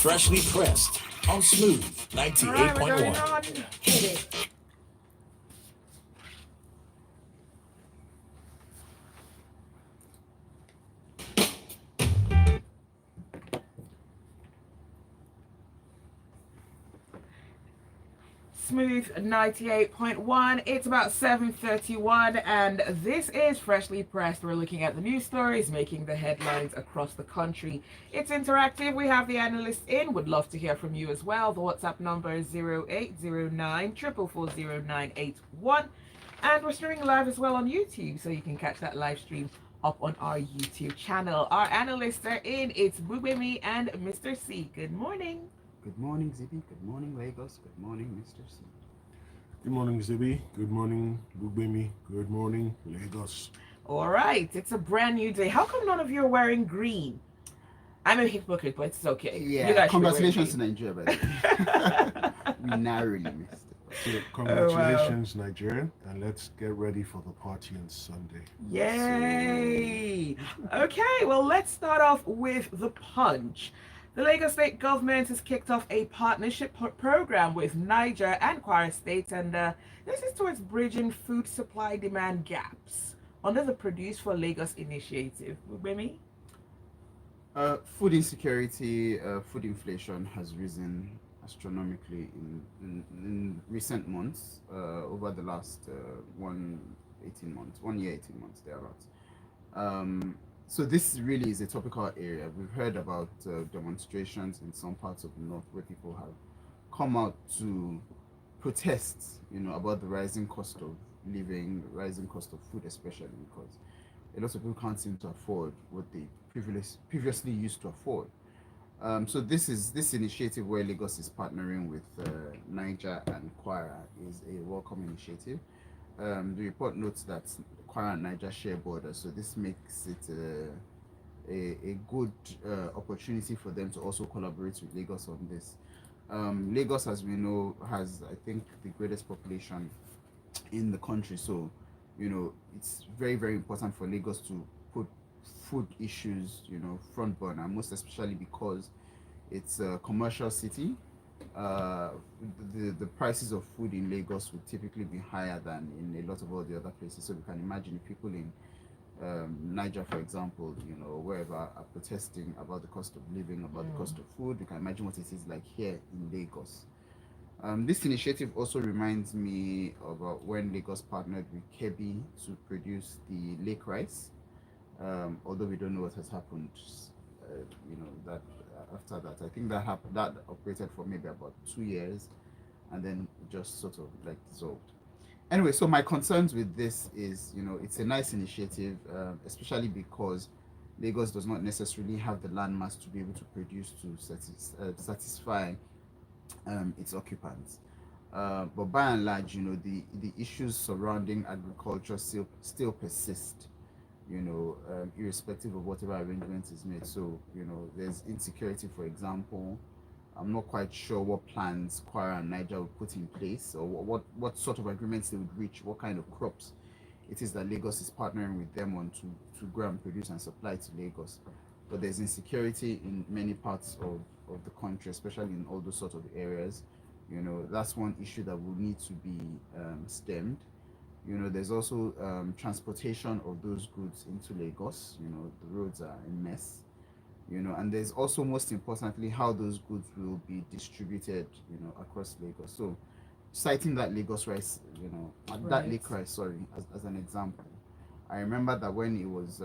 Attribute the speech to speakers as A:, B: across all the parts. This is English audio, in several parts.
A: Freshly pressed on Smooth
B: All right, we're going
A: 98.1.
B: on. Hit it. Smooth 98.1. It's about 7:31 and this is Freshly Pressed. We're looking at the news stories making the headlines across the country. It's interactive. We have the analysts in. Would love to hear from you as well. The WhatsApp number is 0809 4440981. And we're streaming live as well on YouTube, so you can catch that live stream up on our YouTube channel. Our analysts are in. It's Gbubemi and Mr. C. Good morning.
C: Good morning, Zibby. Good morning, Lagos. Good morning, Mr. C.
D: Good morning, Zibby. Good morning, Gbubemi. Good morning, Lagos.
B: All right, it's a brand new day. How come none of you are wearing green? I'm a hypocrite, but it's okay.
C: Yeah,
B: you guys
C: congratulations to Nigeria, by the way. We narrowly missed it.
D: So, congratulations, Nigeria, and let's get ready for the party on Sunday.
B: Yay! Okay, well, let's start off with the punch. The Lagos state government has kicked off a partnership program with Niger and Kwara states, and this is towards bridging food supply demand gaps under the Produce for Lagos initiative. Gbubemi?
C: Food insecurity, food inflation has risen astronomically in recent months, over the last 1 year, 18 months, thereabouts. So this really is a topical area. We've heard about demonstrations in some parts of the north where people have come out to protest, about the rising cost of living, rising cost of food, especially because a lot of people can't seem to afford what they previously used to afford. So this initiative where Lagos is partnering with Niger and Kwara is a welcome initiative. The report notes that Kwara and Niger share borders, so this makes it a good opportunity for them to also collaborate with Lagos on this. Lagos, as we know, has, I think, the greatest population in the country, so it's very, very important for Lagos to put food issues, front burner, most especially because it's a commercial city. The prices of food in Lagos would typically be higher than in a lot of all the other places. So we can imagine if people in Niger, for example, wherever are protesting about the cost of living, about the cost of food, we can imagine what it is like here in Lagos. This initiative also reminds me about when Lagos partnered with Kebbi to produce the lake rice. Although we don't know what has happened, that after that, I think that operated for maybe about 2 years, and then just sort of like dissolved. Anyway, so my concerns with this is, it's a nice initiative, especially because Lagos does not necessarily have the landmass to be able to produce to satisfy its occupants. But by and large, the issues surrounding agriculture still persist, irrespective of whatever arrangement is made. So, there's insecurity, for example. I'm not quite sure what plans Kwara and Niger would put in place, or what sort of agreements they would reach, what kind of crops it is that Lagos is partnering with them on to grow and produce and supply to Lagos. But there's insecurity in many parts of the country, especially in all those sort of areas. That's one issue that will need to be stemmed. There's also transportation of those goods into Lagos. The roads are a mess. And there's also, most importantly, how those goods will be distributed, across Lagos. So, citing that Lagos rice, that lake rice, sorry, as an example, I remember that when it was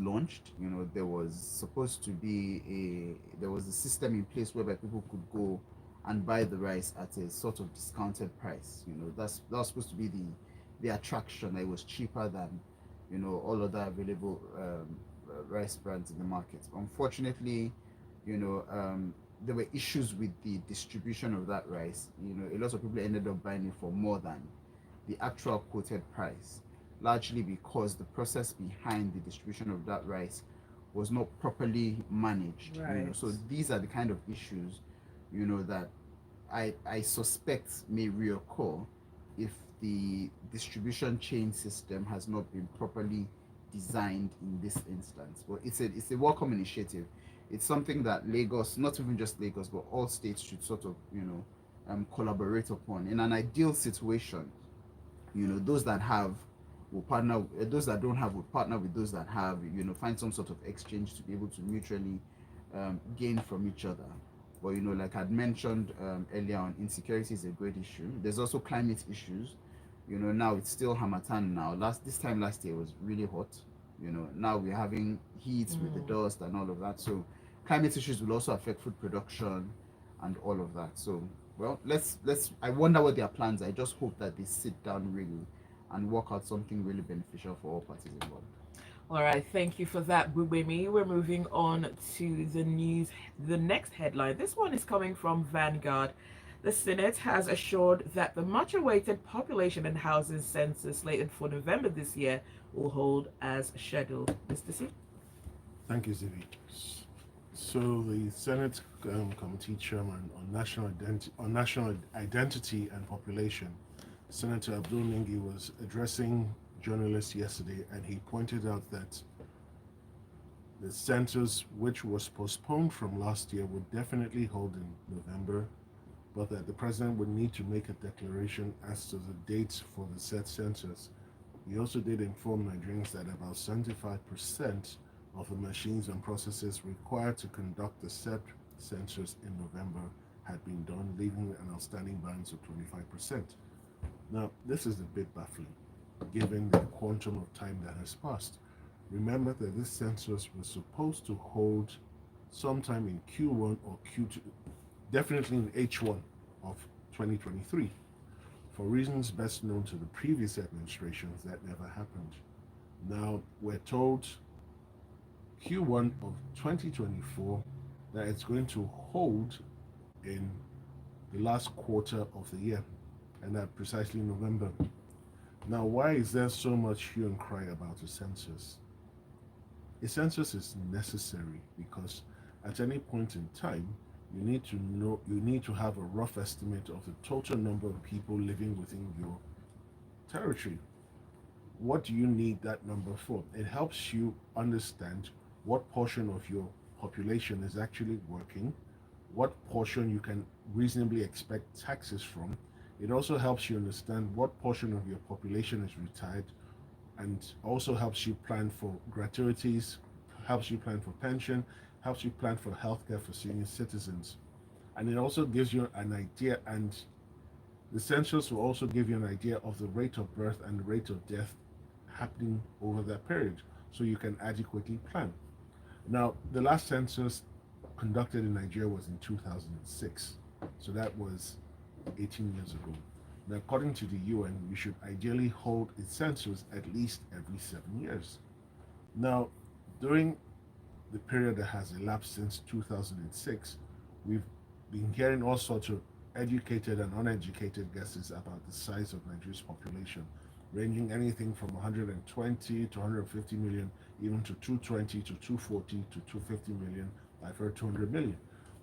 C: launched, there was supposed to be there was a system in place whereby people could go and buy the rice at a sort of discounted price. That was supposed to be the attraction. That it was cheaper than all other available rice brands in the market. Unfortunately, there were issues with the distribution of that rice. A lot of people ended up buying it for more than the actual quoted price, largely because the process behind the distribution of that rice was not properly managed.
B: Right.
C: So these are the kind of issues, that I suspect may reoccur if the distribution chain system has not been properly designed in this instance. But it's a welcome initiative. it's something that Lagos, not even just Lagos, but all states should sort of, collaborate upon. In an ideal situation, those that have will partner, those that don't have will partner with those that have, find some sort of exchange to be able to mutually gain from each other. But, like I'd mentioned earlier on, insecurity is a great issue. There's also climate issues. Now it's still Hamatan now. This time last year was really hot. Now we're having heat with the dust and all of that. So climate issues will also affect food production and all of that. So, well, let's I wonder what their plans are. I just hope that they sit down really and work out something really beneficial for all parties involved.
B: All right, thank you for that, Gbubemi. We're moving on to the news. The next headline. This one is coming from Vanguard. The Senate has assured that the much awaited population and housing census slated for November this year will hold as scheduled. Mr. C?
D: Thank you, Zibby. So the Senate Committee Chairman on National Identity and Population, Senator Abdul Ningi, was addressing journalists yesterday, and he pointed out that the census, which was postponed from last year, would definitely hold in November, but that the president would need to make a declaration as to the dates for the said census. He also did inform Nigerians that about 75% of the machines and processes required to conduct the said census in November had been done, leaving an outstanding balance of 25%. Now, this is a bit baffling, given the quantum of time that has passed. Remember that this census was supposed to hold sometime in Q1 or Q2, definitely in H1 of 2023. For reasons best known to the previous administrations, that never happened. Now, we're told Q1 of 2024 that it's going to hold in the last quarter of the year, and that precisely November. Now, why is there so much hue and cry about a census? A census is necessary because at any point in time, you need to have a rough estimate of the total number of people living within your territory. What do you need that number for? It helps you understand what portion of your population is actually working, what portion you can reasonably expect taxes from. It also helps you understand what portion of your population is retired, and also helps you plan for gratuities, helps you plan for pension, helps you plan for healthcare for senior citizens. And it also gives you an idea, and the census will also give you an idea of the rate of birth and the rate of death happening over that period, so you can adequately plan. Now, the last census conducted in Nigeria was in 2006, so that was 18 years ago. Now, according to the UN, you should ideally hold a census at least every 7 years. Now, during the period that has elapsed since 2006, we've been hearing all sorts of educated and uneducated guesses about the size of Nigeria's population, ranging anything from 120 to 150 million, even to 220 to 240 to 250 million. I've heard 200 million.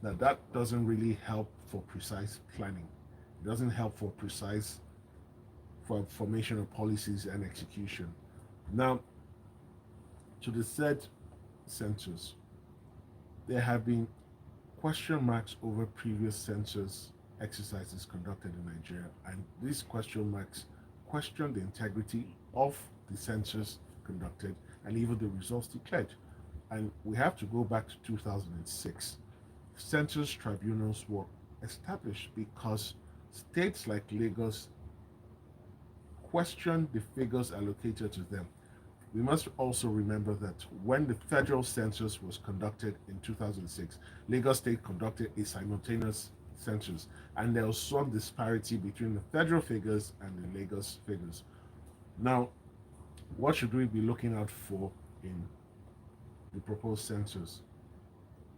D: Now, that doesn't really help for precise planning. It doesn't help for formation of policies and execution. Now, to the said census, there have been question marks over previous census exercises conducted in Nigeria, and these question marks question the integrity of the census conducted and even the results declared. And we have to go back to 2006. Census tribunals were established because states like Lagos questioned the figures allocated to them. We must also remember that when the federal census was conducted in 2006, Lagos State conducted a simultaneous census, and there was some disparity between the federal figures and the Lagos figures. Now, what should we be looking out for in the proposed census?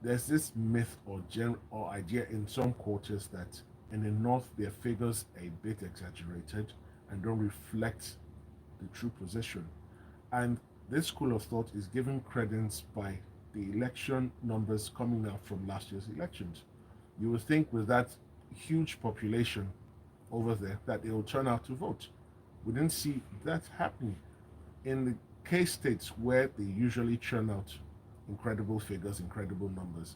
D: There's this myth or idea in some quarters that in the north their figures are a bit exaggerated and don't reflect the true position. And this school of thought is given credence by the election numbers coming out from last year's elections. You would think with that huge population over there that they will turn out to vote. We didn't see that happening. In the K states where they usually churn out incredible figures, incredible numbers.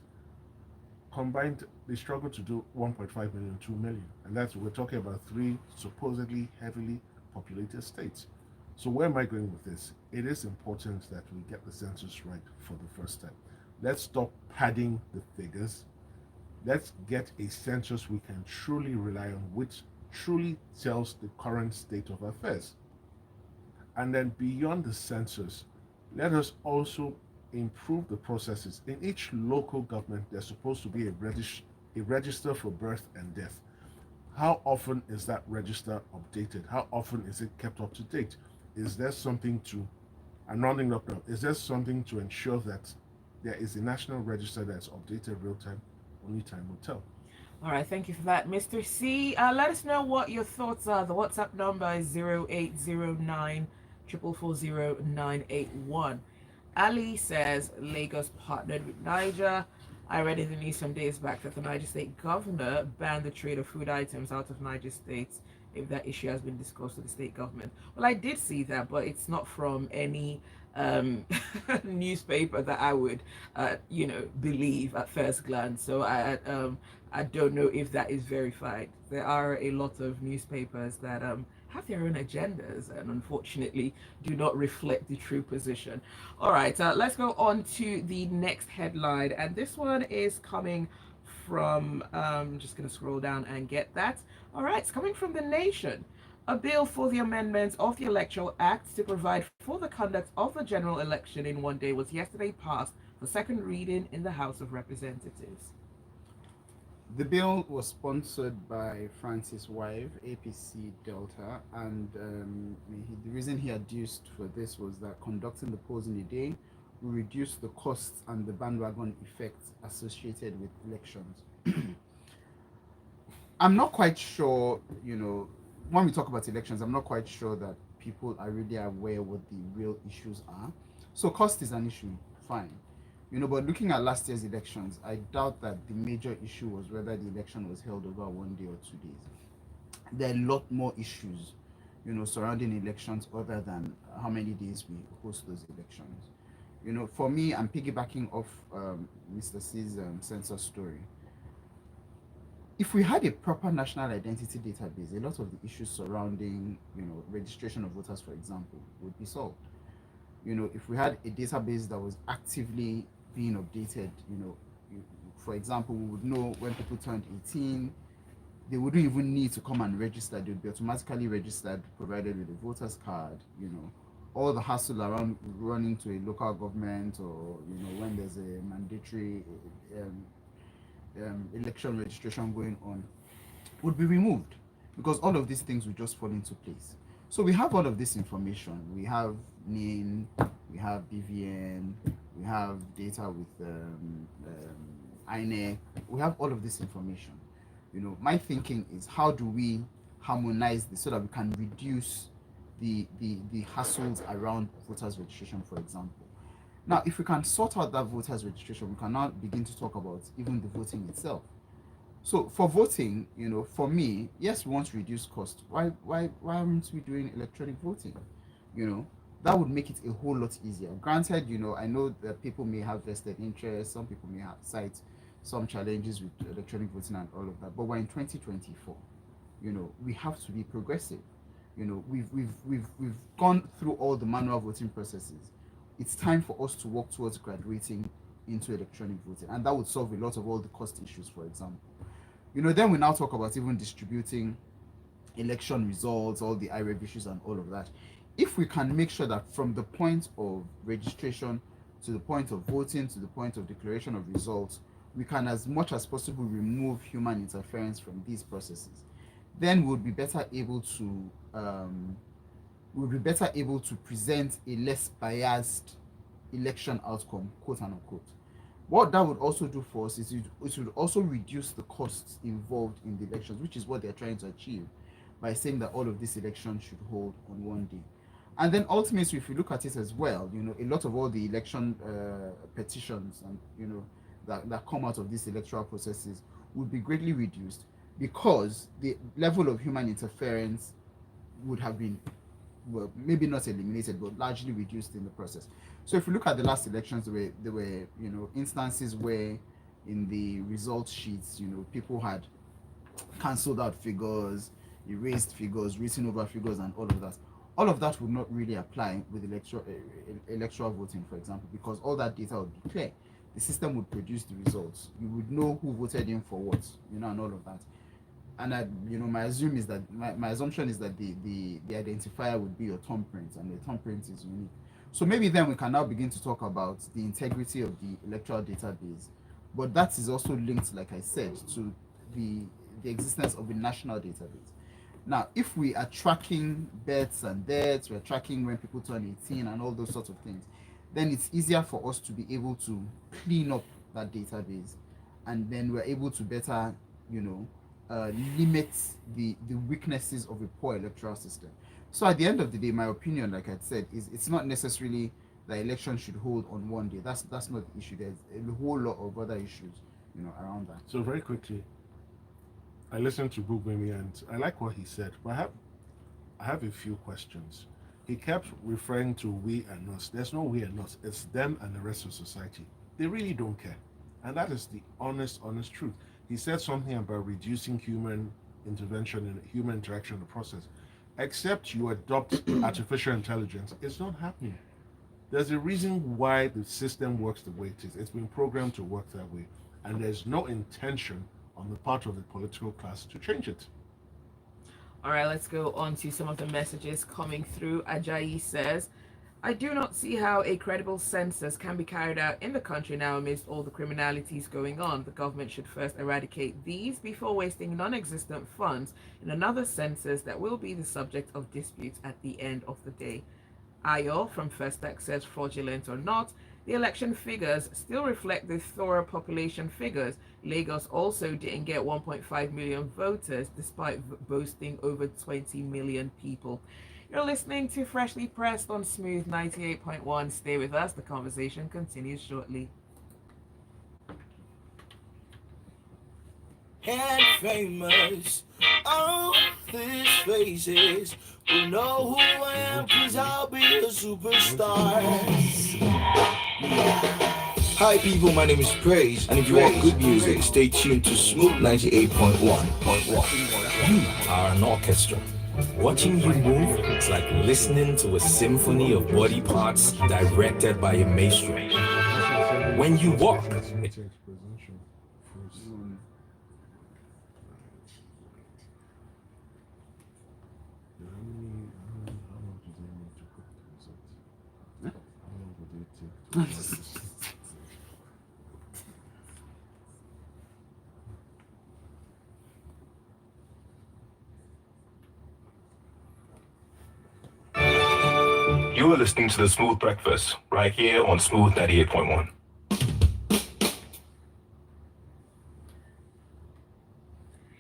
D: Combined, they struggle to do 1.5 million, 2 million. And that's, we're talking about three supposedly heavily populated states. So where am I going with this? It is important that we get the census right for the first time. Let's stop padding the figures. Let's get a census we can truly rely on, which truly tells the current state of affairs. And then beyond the census, let us also improve the processes. In each local government, there's supposed to be a register for birth and death. How often is that register updated? How often is it kept up to date? Is there something to, I'm rounding up now, is there something to ensure that there is a national register that's updated real time? Only time will tell.
B: All right, thank you for that, Mr. C. Let us know what your thoughts are. The WhatsApp number is 0809 440 981. Ali says Lagos partnered with Niger. I read in the news some days back that the Niger state governor banned the trade of food items out of Niger states if that issue has been discussed with the state government. Well, I did see that, but it's not from any newspaper that I would, believe at first glance. So I don't know if that is verified. There are a lot of newspapers that have their own agendas and unfortunately do not reflect the true position. All right, let's go on to the next headline, and this one is coming from, just going to scroll down and get that. All right, it's coming from The Nation. A bill for the amendments of the Electoral Act to provide for the conduct of the general election in one day was yesterday passed for second reading in the House of Representatives.
C: The bill was sponsored by Francis Wive, APC Delta, and the reason he adduced for this was that conducting the polls in a day will reduce the costs and the bandwagon effects associated with elections. I'm not quite sure, when we talk about elections, I'm not quite sure that people are really aware what the real issues are. So cost is an issue, fine. But looking at last year's elections, I doubt that the major issue was whether the election was held over 1 day or 2 days. There are a lot more issues, surrounding elections other than how many days we host those elections. For me, I'm piggybacking off Mr. C's census story. If we had a proper national identity database, a lot of the issues surrounding, registration of voters, for example, would be solved. If we had a database that was actively being updated, for example, we would know when people turned 18, they wouldn't even need to come and register. They would be automatically registered, provided with a voter's card, all the hassle around running to a local government or, when there's a mandatory election registration going on would be removed, because all of these things would just fall into place. So we have all of this information. We have NIN, we have BVN, we have data with INEC. We have all of this information. My thinking is, how do we harmonize this so that we can reduce the hassles around voters registration, for example. Now, if we can sort out that voters registration, we can now begin to talk about even the voting itself. So for voting, for me, yes, we want to reduce cost. Why aren't we doing electronic voting? That would make it a whole lot easier. Granted, I know that people may have vested interest, some people may have cite some challenges with electronic voting and all of that, but we're in 2024. We have to be progressive. We've gone through all the manual voting processes. It's time for us to work towards graduating into electronic voting, and that would solve a lot of all the cost issues, for example. Then we now talk about even distributing election results, all the IREV issues and all of that. If we can make sure that from the point of registration to the point of voting to the point of declaration of results, we can as much as possible remove human interference from these processes, then we'll be better able to present a less biased election outcome, quote unquote. What that would also do for us is it would also reduce the costs involved in the elections, which is what they're trying to achieve by saying that all of these elections should hold on 1 day. And then ultimately, if you look at it as well, a lot of all the election petitions and that come out of these electoral processes would be greatly reduced, because the level of human interference would have been well, maybe not eliminated, but largely reduced in the process. So if you look at the last elections, there were instances where in the results sheets, people had cancelled out figures, erased figures, written over figures, and all of that. All of that would not really apply with electoral voting, for example, because all that data would be clear. The system would produce the results. You would know who voted in for what, and all of that. And my assumption is that the identifier would be your thumbprint, and the thumbprint is unique. So maybe then we can now begin to talk about the integrity of the electoral database, but that is also linked, like I said, to the existence of a national database. Now, if we are tracking births and deaths, we're tracking when people turn 18 and all those sorts of things, then it's easier for us to be able to clean up that database, and then we're able to better, limit the weaknesses of a poor electoral system. So at the end of the day, my opinion, like I said, is it's not necessarily the election should hold on one day. That's not the issue. There's a whole lot of other issues, around that.
D: So very quickly, I listened to Gbubemi and I like what he said, but I have a few questions. He kept referring to we and us. There's no we and us. It's them and the rest of society. They really don't care. And that is the honest truth. He said something about reducing human intervention and human interaction in the process. Except you adopt artificial intelligence, it's not happening. There's a reason why the system works the way it is. It's been programmed to work that way. And there's no intention on the part of the political class to change it.
B: All right, let's go on to some of the messages coming through. Ajayi says, I do not see how a credible census can be carried out in the country now amidst all the criminalities going on. The government should first eradicate these before wasting non-existent funds in another census that will be the subject of disputes at the end of the day. Ayo from First Tech says, fraudulent or not, the election figures still reflect the thorough population figures. Lagos also didn't get 1.5 million voters despite boasting over 20 million people. You're listening to Freshly Pressed on Smooth 98.1. Stay with us. The conversation continues shortly.
A: And famous, all these faces will know who I am, cause I'll be a superstar. Hi people, my name is Praise, and if you want good music, stay tuned to Smooth 98.1.
E: You are an orchestra. Watching you move is like listening to a symphony of body parts directed by a maestro. When you walk,
F: You are listening to the Smooth Breakfast right here on Smooth 98.1.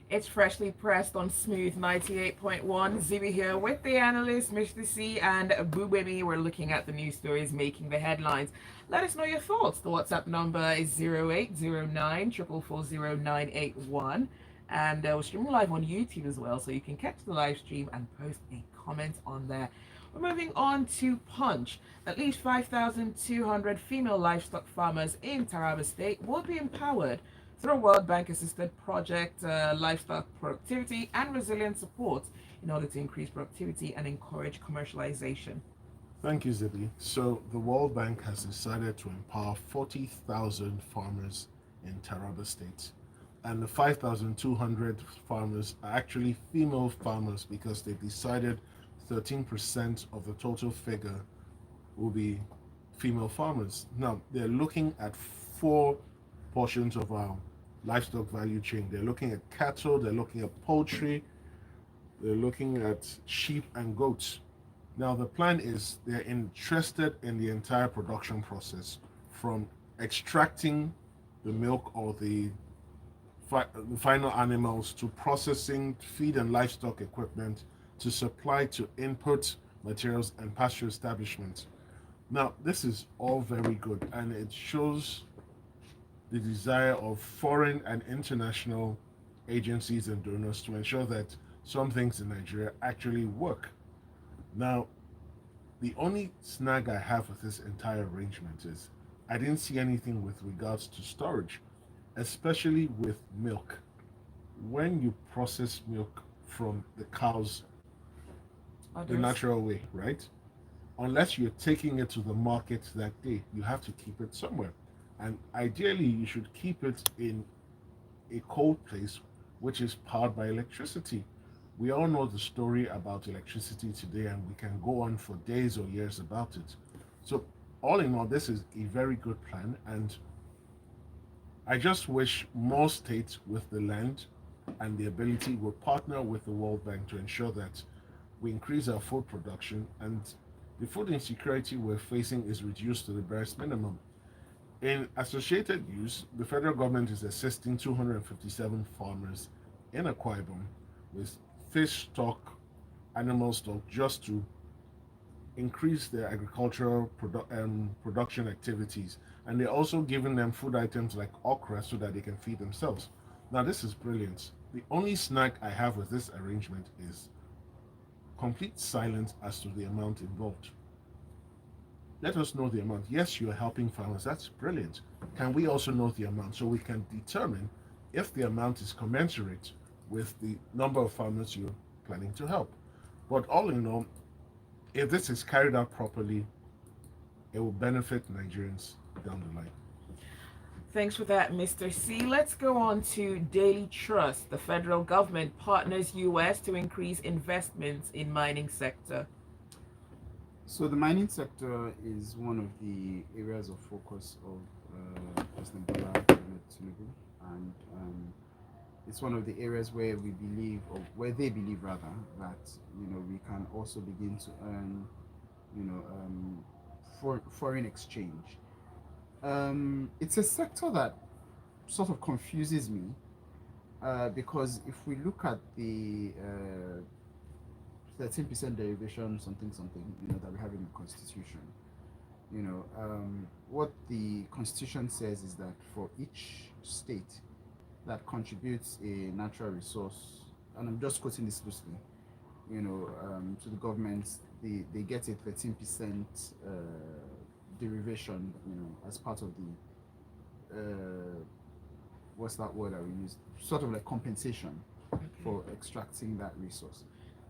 B: It's Freshly Pressed on Smooth 98.1. Zibby here with the analyst, Mr. C, and Gbubemi. We're looking at the news stories making the headlines. Let us know your thoughts. The WhatsApp number is 0809 4440981. And we're streaming live on YouTube as well, so you can catch the live stream and post a comment on there. We're moving on to Punch. At least 5,200 female livestock farmers in Taraba State will be empowered through a World Bank assisted project, livestock productivity and resilience support in order to increase productivity and encourage commercialization.
D: Thank you, Zibby. So the World Bank has decided to empower 40,000 farmers in Taraba State. And the 5,200 farmers are actually female farmers because they've decided 13% of the total figure will be female farmers. Now, they're looking at 4 portions of our livestock value chain. They're looking at cattle, they're looking at poultry, they're looking at sheep and goats. Now, the plan is they're interested in the entire production process, from extracting the milk or the final animals to processing feed and livestock equipment to supply to input materials and pasture establishments. Now, this is all very good, and it shows the desire of foreign and international agencies and donors to ensure that some things in Nigeria actually work. Now, The only snag I have with this entire arrangement is I didn't see anything with regards to storage, especially with milk. When you process milk from the cows the
B: Others.
D: natural way, right? Unless you're taking it to the market that day, you have to keep it somewhere. And ideally, you should keep it in a cold place which is powered by electricity. We all know the story about electricity today, and we can go on for days or years about it. So, all in all, this is a very good plan, and I just wish more states with the land and the ability will partner with the World Bank to ensure that we increase our food production and the food insecurity we're facing is reduced to the barest minimum. In associated use, the federal government is assisting 257 farmers in Akwa Ibom with fish stock, animal stock, just to increase their agricultural production activities. And they're also giving them food items like okra so that they can feed themselves. Now, this is brilliant. The only snag I have with this arrangement is complete silence as to the amount involved. Let us know the amount. Yes, you're helping farmers. That's brilliant. Can we also know the amount so we can determine if the amount is commensurate with the number of farmers you're planning to help? But all in all, if this is carried out properly, it will benefit Nigerians down the line.
B: Thanks for that, Mr. C. Let's go on to Daily Trust. The federal government partners U.S. to increase investments in mining sector.
C: So the mining sector is one of the areas of focus of President Bola Ahmed Tinubu, and it's one of the areas where we believe, or where they believe rather, that we can also begin to earn, foreign exchange. It's a sector that sort of confuses me because if we look at the 13% derivation, something, that we have in the Constitution, what the Constitution says is that for each state that contributes a natural resource, and I'm just quoting this loosely, to the government, they get a 13% derivation, as part of the what's that word I we use? Sort of like compensation for extracting that resource.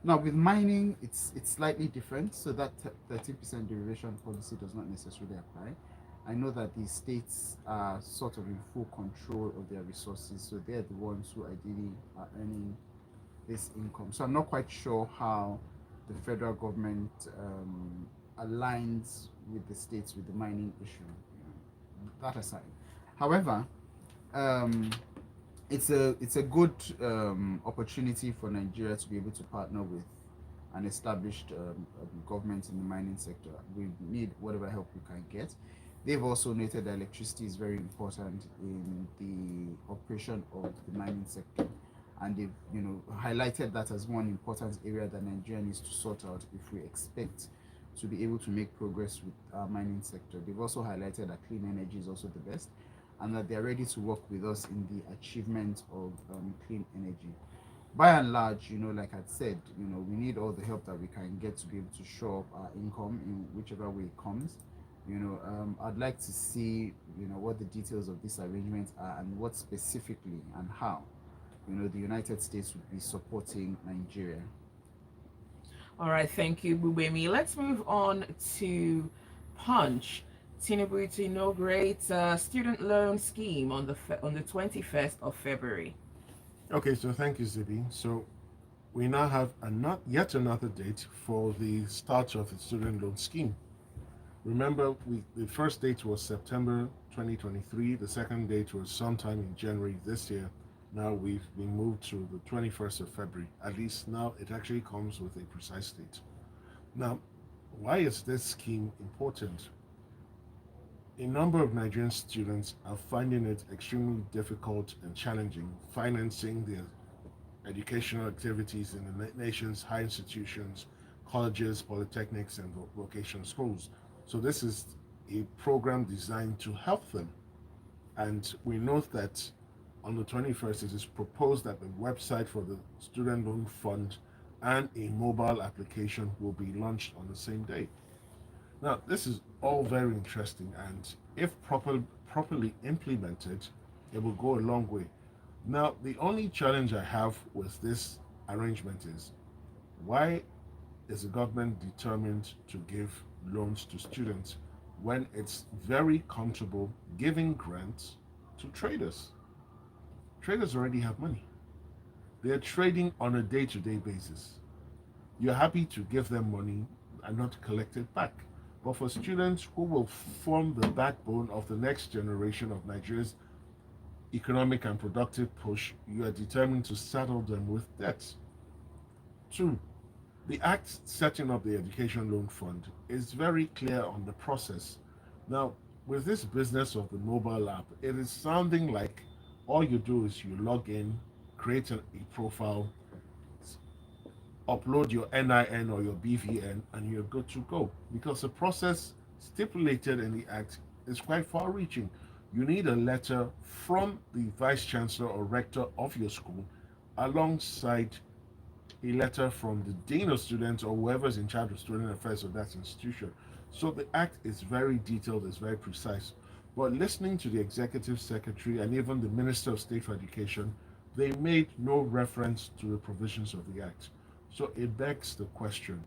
C: Now with mining, it's slightly different. So that 30% derivation policy does not necessarily apply. I know that the states are sort of in full control of their resources, so they're the ones who ideally are earning this income. So I'm not quite sure how the federal government aligns with the states with the mining issue. That aside, however, it's a good opportunity for Nigeria to be able to partner with an established government in the mining sector. We need whatever help we can get. They've also noted that electricity is very important in the operation of the mining sector, and they've highlighted that as one important area that Nigeria needs to sort out if we expect to be able to make progress with our mining sector. They've also highlighted that clean energy is also the best, and that they're ready to work with us in the achievement of clean energy. By and large, like I said, we need all the help that we can get to be able to show up our income in whichever way it comes. I'd like to see, what the details of this arrangement are and what specifically and how, the United States would be supporting Nigeria.
B: All right, thank you, Gbubemi. Let's move on to Punch. Tinubu to inaugurate a student loan scheme on the 21st of February.
D: Okay, so thank you, Zibby. So we now have yet another date for the start of the student loan scheme. Remember, the first date was September 2023. The second date was sometime in January this year. Now we've been moved to the 21st of February. At least now it actually comes with a precise date. Now, why is this scheme important? A number of Nigerian students are finding it extremely difficult and challenging financing their educational activities in the nation's high institutions, colleges, polytechnics, and vocational schools. So this is a program designed to help them. And we note that on the 21st, it is proposed that the website for the Student Loan Fund and a mobile application will be launched on the same day. Now, this is all very interesting, and if properly implemented, it will go a long way. Now, the only challenge I have with this arrangement is why is the government determined to give loans to students when it's very comfortable giving grants to traders? Traders already have money. They're trading on a day to day basis. You're happy to give them money and not collect it back. But for students who will form the backbone of the next generation of Nigeria's economic and productive push, you are determined to saddle them with debts. Two, the act setting up the Education Loan Fund is very clear on the process. Now, with this business of the mobile app, it is sounding like all you do is you log in, create a profile, upload your NIN or your BVN, and you're good to go. Because the process stipulated in the Act is quite far reaching. You need a letter from the Vice Chancellor or Rector of your school alongside a letter from the Dean of Students or whoever's in charge of student affairs of that institution. So the Act is very detailed, it's very precise. But listening to the Executive Secretary and even the Minister of State for Education, they made no reference to the provisions of the Act. So it begs the question,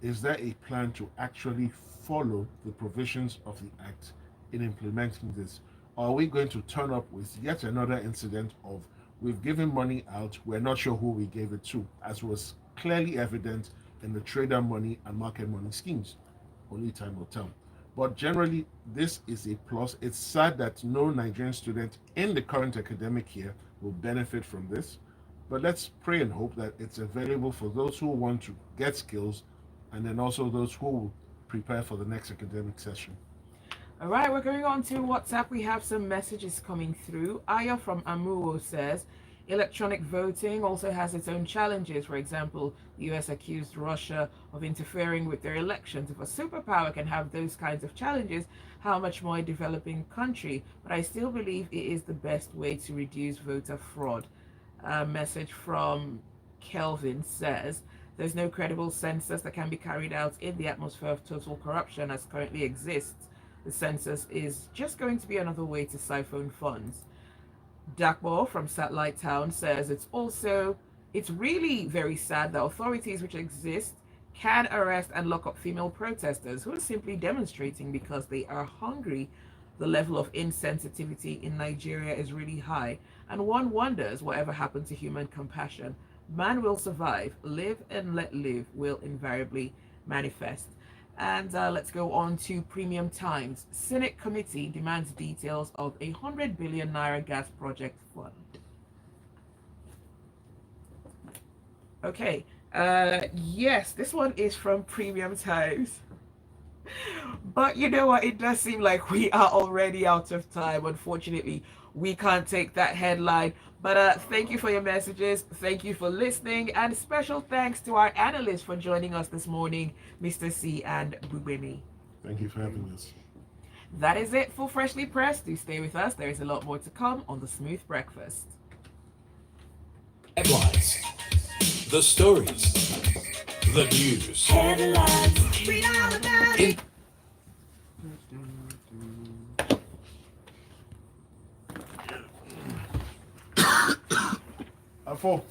D: is there a plan to actually follow the provisions of the Act in implementing this? Or are we going to turn up with yet another incident of we've given money out, we're not sure who we gave it to, as was clearly evident in the trader money and market money schemes? Only time will tell. But generally, this is a plus. It's sad that no Nigerian student in the current academic year will benefit from this. But let's pray and hope that it's available for those who want to get skills and then also those who will prepare for the next academic session.
B: All right, we're going on to WhatsApp. We have some messages coming through. Aya from Amuo says, electronic voting also has its own challenges. For example, the US accused Russia of interfering with their elections. If a superpower can have those kinds of challenges, how much more a developing country? But I still believe it is the best way to reduce voter fraud. A message from Kelvin says, there's no credible census that can be carried out in the atmosphere of total corruption as currently exists. The census is just going to be another way to siphon funds. Dakbo from Satellite Town says it's really very sad that authorities which exist can arrest and lock up female protesters who are simply demonstrating because they are hungry. The level of insensitivity in Nigeria is really high, and one wonders whatever happened to human compassion. Man will survive. Live and let live will invariably manifest. And let's go on to Premium Times. Senate committee demands details of a 100 billion naira gas project fund. Okay, yes, this one is from Premium Times. But you know what? It does seem like we are already out of time. Unfortunately, we can't take that headline. But thank you for your messages. Thank you for listening. And special thanks to our analysts for joining us this morning, Mr. C and Gbubemi.
D: Thank you for having us.
B: That is it for Freshly Pressed. Do stay with us. There is a lot more to come on the Smooth Breakfast.
E: Headlines. The stories. The news.
A: Headlines. Read all about it.
D: Four.